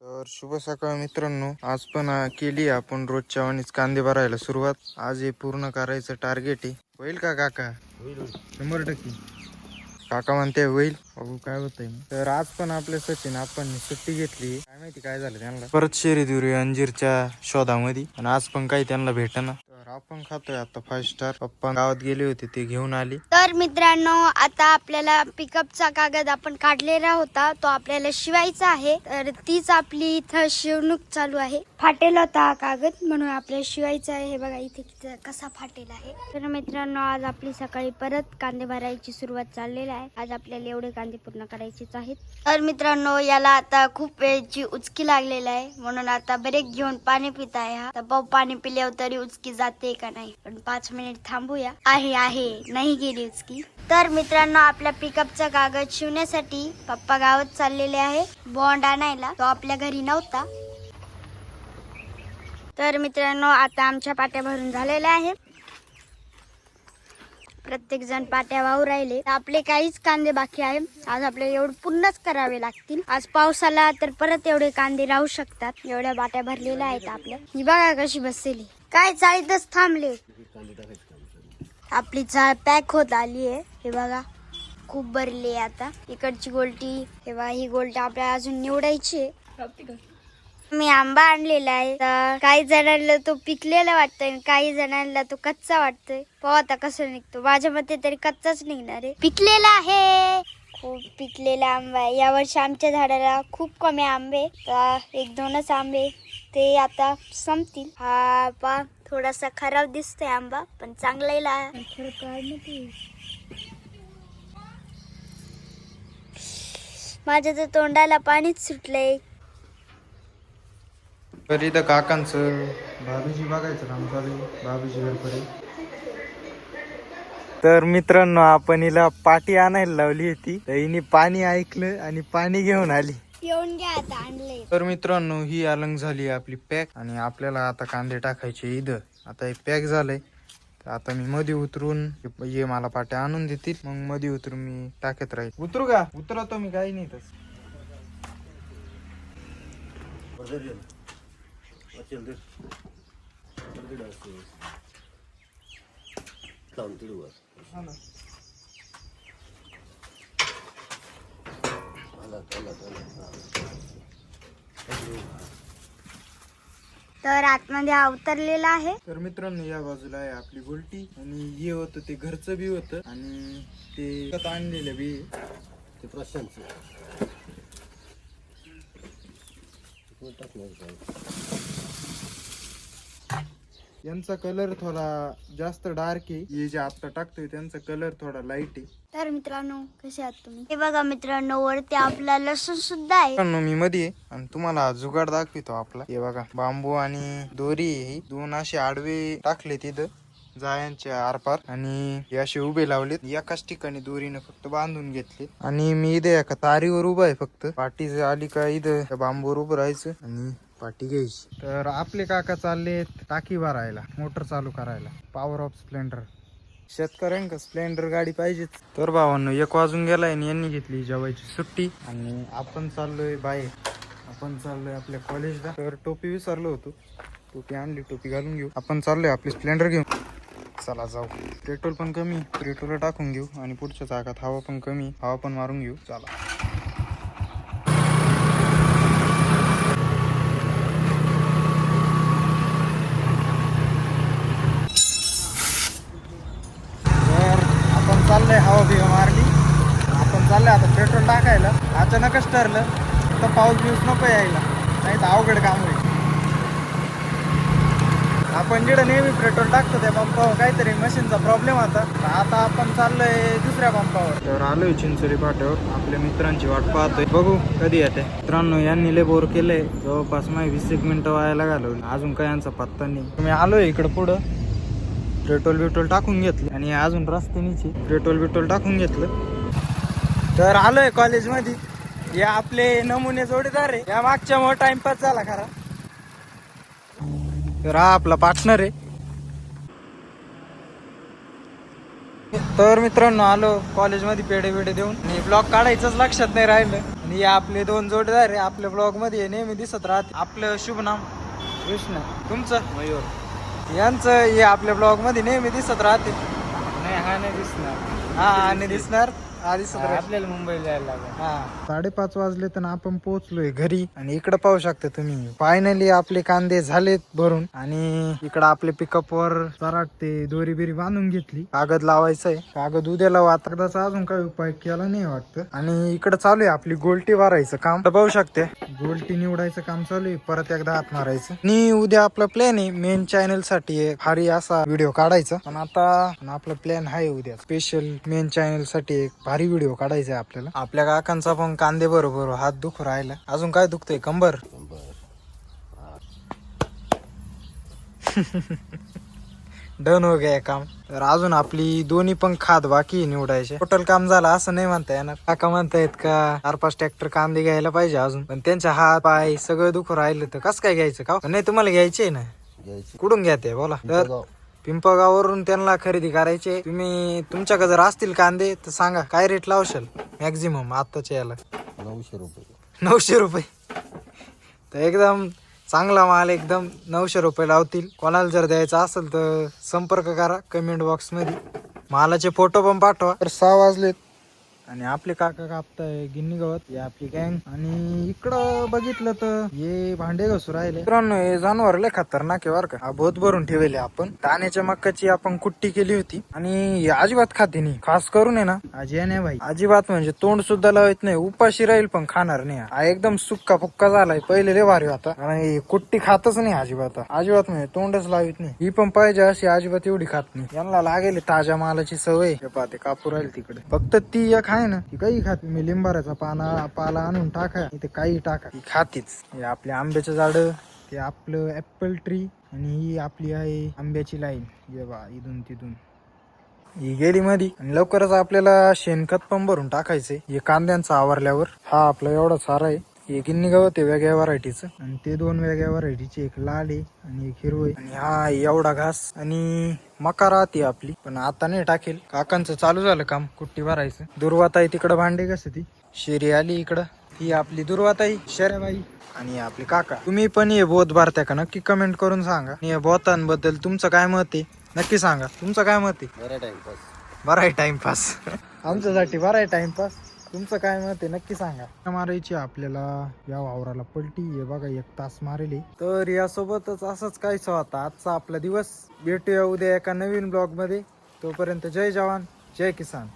तर शुभ सकाळ मित्रांनो, आज पण केली आपण रोजच्या वाणीच कांदे भरायला सुरुवात. आज हे पूर्ण करायचं टार्गेट आहे. होईल का काका? होईल 100%. काका म्हणते होईल, बघू काय होतंय. तर आज पण आपले सचिन आपण सुट्टी घेतली. काय माहिती काय झालं त्यांना, परत शर्यतीवर अंजीरच्या शोधामध्ये. आणि आज पण काही त्यांना भेटना. तर आपण खातोय आता 5 स्टार. पप्पा गावात गेले होते, ते घेऊन आली. तर मित्रांनो, आता आपल्याला पिकअपचा कागद आपण काढलेला होता, तो आपल्याला शिवायचा आहे. तर तीच आपली इथं शिवणूक चालू आहे. फाटेल होता हा कागद, म्हणून आपल्याला शिवायचा आहे. हे बघा इथे कसा फाटेल आहे. तर मित्रांनो, आज आपली सकाळी परत कांदे भरायची सुरुवात चाललेली आहे. आज आपल्याला एवढे कांदे पूर्ण करायचेच आहेत. तर मित्रांनो, याला आता खूप वेळची उचकी लागलेली आहे, म्हणून आता ब्रेक घेऊन पाणी पित आहे. हा तर पाऊ पाणी पिल्यावर तरी उचकी जाते का नाही, पण 5 मिनिट थांबूया. आहे नाही गेली उचकी. तर मित्रांनो, आपल्या पिकअपचा कागद शिवण्यासाठी पप्पा गावात चाललेले आहे बॉन्ड आणायला. तो आपल्या घरी नव्हता. तर मित्रांनो, आता आमच्या पाट्या भरून झालेल्या आहे. प्रत्येक जण पाट्या वाहू राहिले. आपले काहीच कांदे बाकी आहे. आज आपल्याला एवढे पूर्णच करावे लागतील. आज पाऊस आला तर परत एवढे कांदे राहू शकतात. एवढ्या बाट्या भरलेल्या आहेत आपल्या. ही बघा कशी बसलेली, काय चाळीतच थांबले. आपली चाळ पॅक होत आली आहे. हे बघा खूप भरली आहे. आता इकडची गोलटी, हे बघा ही गोलटी आपल्याला अजून निवडायची आहे. मी आंबा आणलेला आहे. तर काही जणांना तो पिकलेला वाटतोय, काही जणांना तो कच्चा वाटतोय. पाहू आता कसं निघतो. माझ्या मते तरी कच्चाच निघणार आहे. पिकलेला आहे, खूप पिकलेला आंबा आहे. यावर्षी आमच्या झाडाला खूप कमी आंबे, तर 1-2च आंबे ते आता संपतील. हा पा थोडासा खराब दिसतोय आंबा, पण चांगला आहे. माझ्या तर तोंडाला पाणीच सुटलंय. तर इथं काकांचं भाभीजी बघायचं काम चालू आहे. भाभीजी घरपर्यंत. तर मित्रांनो, आपण हिला पाटी आणायला लावली होती, तर हिने पाणी ऐकलं आणि पाणी घेऊन आली. पिऊन घ्या आता, आणले. तर मित्रांनो, ही अलंग झाली आपली पॅक. आणि आपल्याला आता कांदे टाकायचे इथं. आता हे पॅक झालंय. तर आता मी मध्ये उतरून, ये मला पाट्या आणून देतील, मग मध्ये उतरून मी टाकत राहील. उतरू का? उतरवतो मी, काही नाही तस. तर आतमध्ये अवतरलेला आहे. तर मित्रांनो, या बाजूला आहे आपली गोलटी. आणि हे होतं ते घरचं बी होतं, आणि ते विकत आणलेलं बी ते प्रशांत. यांचा कलर थोडा जास्त डार्क आहे. हे जे आता टाकतोय त्यांचा कलर थोडा लाईट आहे. तर मित्रांनो, कसे आहात तुम्ही? हे बघा मित्रांनो, वरती आपला लसूण सुद्धा आहे. मित्रांनो, मी मध्ये आहे आणि तुम्हाला जुगाड दाखवितो आपला. हे बघा, बांबू आणि दोरी आहे. 2 असे आडवे टाकले तिथं जायांच्या आरपार, आणि हे असे उभे लावलेत. एकाच ठिकाणी दोरीने फक्त बांधून घेतले. आणि मी इथे एका तारीवर उभा आहे. फक्त पाठी आली का इथं बांबूवर उभं राहायचं आणि पाठी घ्यायची. तर आपले काका चालले टाकी भरायला, मोटर चालू करायला. Power of splendour. शेतकऱ्यांका स्प्लेंडर गाडी पाहिजेच. तर भावांनो, 1 वाजून गेलाय आणि यांनी घेतली जेवायची सुट्टी. आणि आपण चाललोय बाहेर. आपण चाललोय आपल्या कॉलेजला. तर टोपी विसरलो होतो, टोपी आणली, टोपी घालून घेऊ. आपण चाललोय आपली स्प्लेंडर घेऊन. चला जाऊ. पेट्रोल पण कमी, पेट्रोल टाकून घेऊ. आणि पुढच्या चाकात हवा पण कमी, हवा पण मारून घेऊ. चला. चाललंय, हवा बिवा मारली. आपण चाललंय आता पेट्रोल टाकायला. अचानकच ठरलं तर पाऊस बिऊस नको यायला, नाही तर अवघड काम होईल. आपण जिकडं नेहमी पेट्रोल टाकतो त्या पंपावर काहीतरी मशीनचा प्रॉब्लेम होता. आता आपण चाललोय दुसऱ्या पंपावर. तर आलोय चिंचोली फाट्यावर. आपल्या मित्रांची वाट पाहतोय, बघू कधी येते. मित्रांनो, यांनी लय बोर केलंय. जवळपास 20 मिनिटं व्हायला घालवली, अजून काय यांचा पत्ता नाही. मी आलोय इकडं पुढं, पेट्रोल टाकून घेतलं आणि अजून रस्त्यानीची पेट्रोल टाकून घेतलं. तर आलोय कॉलेजमध्ये. हे आपले नमुने जोडीदार आहे. या मागच्या टाइमपास झाला खरा. तर हा आपला पार्टनर आहे. तर मित्रांनो आलो कॉलेजमध्ये पेढे बिडे देऊन आणि ब्लॉग काढायचंच लक्षात नाही राहिलं. आणि हे आपले 2 जोडीदार आहे आपल्या ब्लॉग मध्ये नेहमी दिसत राहते. आपलं शुभ नाम कृष्ण तुमचं मयूर. यांचं हे आपल्या ब्लॉग मध्ये नेहमी दिसत राहते. नाही हा नाही दिसणार. हा आणि दिसणार दिसत राहते. आपल्याला मुंबईला जायला लागेल. हा 5:30 वाजले तर आपण पोहोचलोय घरी. आणि इकडे पाहू शकता तुम्ही फायनली आपले कांदे झालेत भरून. आणि इकडे आपले पिकअप वर सराट ते दोरी बिरी बांधून घेतली. कागद लावायचंय. कागद उद्या लावू. आता एकदाचा अजून काही उपाय केला नाही वाटतं. आणि इकडे चालू आहे आपली गोलटी भरायचं काम. तर पाहू शकते गोलटी निवडायचं काम चालू आहे. परत एकदा हात मारायचं. आणि उद्या आपला प्लॅन आहे मेन चॅनल साठी एक भारी असा व्हिडिओ काढायचा. पण आता आपला प्लॅन आहे उद्या स्पेशल मेन चॅनल साठी एक भारी व्हिडिओ काढायचा आहे आपल्याला. आपल्या काकांचा पण कांदे बरोबर हात दुखू राहिला. अजून काय दुखतोय कंबर. डन हो गया काम. तर अजून आपली दोन्ही पण खात बाकी निवडायचे. टोटल काम झालं असं नाही म्हणता येणार. काका म्हणतायत का 4-5 ट्रॅक्टर कांदे घ्यायला पाहिजे अजून. पण त्यांच्या हात पाय सगळं दुखू राहिलं तर कसं काय घ्यायचं का नाही. तुम्हाला घ्यायचे ना कुठून घ्या ते बोला. तर पिंपळगाववरून त्यांना खरेदी करायचे. तुम्ही तुमच्याकडे जर असतील कांदे तर सांगा काय रेट लावशाल मॅक्झिमम आताच्या याला. 900 रुपये. 900 रुपये तर एकदम चांगला माल. एकदम 900 रुपये लावतील. कोणाला जर द्यायचा असेल तर संपर्क करा कमेंट बॉक्स मध्ये. मालाचे फोटो पण पाठवा. तर 6 वाजलेत आणि आपले काका कापताय गिन्नी गवत. ही आपली गँग. आणि इकडं बघितलं तर हे भांडे घसू राहिले. मित्रांनो हे जनावर लय खतरनाक आहे बरं का. बोत भरून ठेवले आपण. दाण्याच्या मक्काची आपण कुट्टी केली होती. आणि हे अजिबात खाते नाही. खास करून आहे ना आजी नाही भाई अजिबात म्हणजे तोंड सुद्धा लावत नाही. उपाशी राहील पण खाणार नाही. हा एकदम सुक्का फुक्का झालाय. पहिले लय भारी होता. आणि कुट्टी खातच नाही अजिबात. अजिबात म्हणजे तोंडच लावित नाही. ही पण पाहिजे अशी अजिबात एवढी खात नाही. यांना लागेल ताज्या मालाची सवय. पाहते कापू राहील तिकडे. फक्त ती एक आहे ना ती काही खात. मी लिंबाराचा पाला आणून टाका इथे काही टाका ती खातीच. हे आपले आंब्याचं झाड. ते आपलं ऍपल ट्री. आणि ही आपली आहे आंब्याची लाईन. जेव्हा इथून तिथून ही गेली मध्ये. आणि लवकरच आपल्याला शेणखत पण भरून टाकायचंय हे कांद्यांचं आवरल्यावर. हा आपला एवढा सारा आहे. हे गिन्नी गवत आहे वेगळ्या व्हरायटीचं. आणि ते 2 वेगळ्या व्हरायटीचे. एक लाल आहे आणि एक हिरवं आहे. आणि हा एवढा घास. आणि मका राहते आपली पण आता नाही टाकेल. काकांचं चालू झालं काम कुट्टी भरायचं. दुर्वाताई तिकडं भांडे कसं ती शेरी आली इकडं. ही आपली दुर्वाताई शेऱ्याबाई. आणि आपले काका. तुम्ही पण हे बोत भरताय का नक्की कमेंट करून सांगा. आणि या बोतांबद्दल तुमचं काय मत आहे नक्की सांगा. तुमचं काय मत आहे. बरं टाइमपास. बरं आहे टाइमपास. आमच्यासाठी बरं आहे टाइमपास. तुमचं काय मत आहे नक्की सांगा. मारायची आपल्याला या वावराला पलटी. हे बघा 1 तास मारेली. तर यासोबतच असंच काहीच होता आजचा आपला दिवस. भेटूया उद्या एका नवीन ब्लॉग मध्ये. तोपर्यंत जय जवान जय किसान.